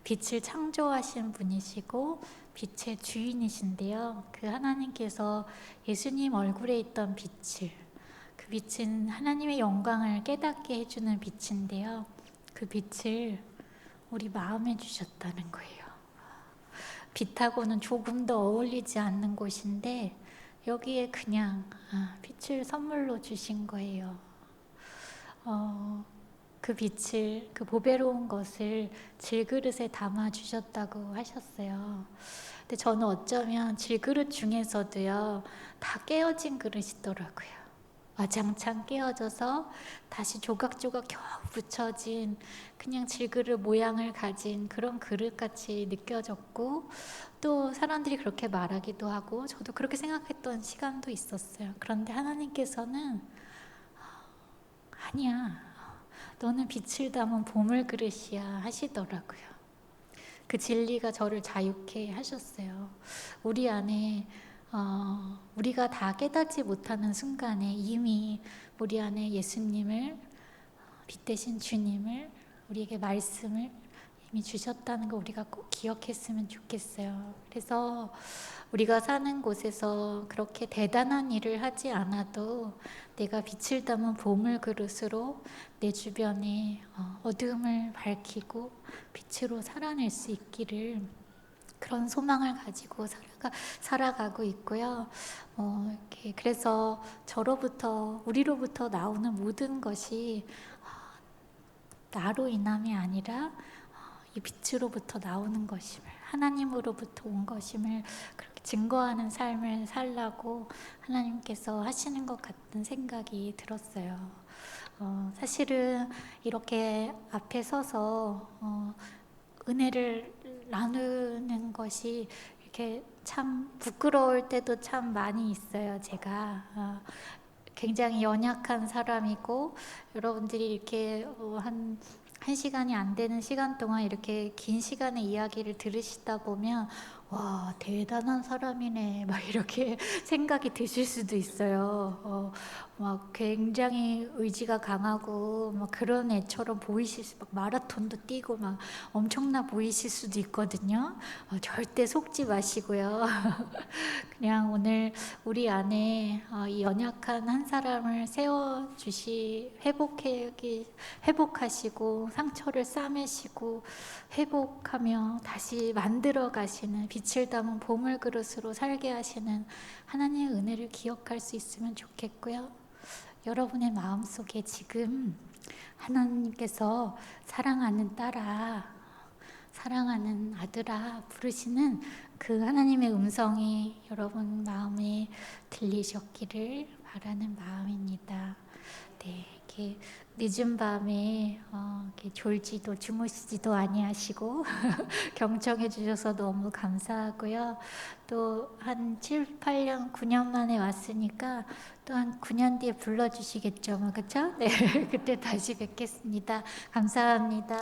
빛을 창조하신 분이시고 빛의 주인이신데요. 그 하나님께서 예수님 얼굴에 있던 빛을, 그 빛은 하나님의 영광을 깨닫게 해주는 빛인데요. 그 빛을 우리 마음에 주셨다는 거예요. 빛하고는 조금 더 어울리지 않는 곳인데 여기에 그냥 빛을 선물로 주신 거예요. 그 빛을, 그 보배로운 것을 질그릇에 담아 주셨다고 하셨어요. 근데 저는 어쩌면 질그릇 중에서도요, 다 깨어진 그릇이더라고요. 와장창 깨어져서 다시 조각조각 겨우 붙여진 그냥 질그릇 모양을 가진 그런 그릇같이 느껴졌고, 또 사람들이 그렇게 말하기도 하고 저도 그렇게 생각했던 시간도 있었어요. 그런데 하나님께서는 아니야, 너는 빛을 담은 보물 그릇이야 하시더라고요. 그 진리가 저를 자유케 하셨어요. 우리 안에 우리가 다 깨닫지 못하는 순간에 이미 우리 안에 예수님을, 빛 대신 주님을, 우리에게 말씀을 이미 주셨다는 거 우리가 꼭 기억했으면 좋겠어요. 그래서 우리가 사는 곳에서 그렇게 대단한 일을 하지 않아도 내가 빛을 담은 보물 그릇으로 내 주변에 어둠을 밝히고 빛으로 살아낼 수 있기를, 그런 소망을 가지고 살아가고 있고요. 이렇게 그래서 우리로부터 나오는 모든 것이 나로 인함이 아니라 이 빛으로부터 나오는 것임을, 하나님으로부터 온 것임을 그렇게 증거하는 삶을 살라고 하나님께서 하시는 것 같은 생각이 들었어요. 사실은 이렇게 앞에 서서 은혜를 나누는 것이 이렇게 참 부끄러울 때도 참 많이 있어요. 제가 굉장히 연약한 사람이고, 여러분들이 이렇게 한 시간이 안 되는 시간 동안 이렇게 긴 시간의 이야기를 들으시다 보면 와, 대단한 사람이네 막 이렇게 생각이 드실 수도 있어요. 막 굉장히 의지가 강하고 막 그런 애처럼 막 마라톤도 뛰고 막 엄청나 보이실 수도 있거든요. 절대 속지 마시고요. 그냥 오늘 우리 안에 이 연약한 한 사람을 회복하시고 상처를 싸매시고 회복하며 다시 만들어 가시는, 빛을 담은 보물 그릇으로 살게 하시는 하나님의 은혜를 기억할 수 있으면 좋겠고요. 여러분의 마음속에 지금 하나님께서 사랑하는 딸아, 사랑하는 아들아 부르시는 그 하나님의 음성이 여러분 마음에 들리셨기를 바라는 마음입니다. 네, 이렇게 늦은 밤에 이렇게 졸지도 주무시지도 아니하시고 경청해 주셔서 너무 감사하고요. 또 한 7, 8년, 9년 만에 왔으니까 또 한 9년 뒤에 불러주시겠죠, 그렇죠? 네, 그때 다시 뵙겠습니다. 감사합니다.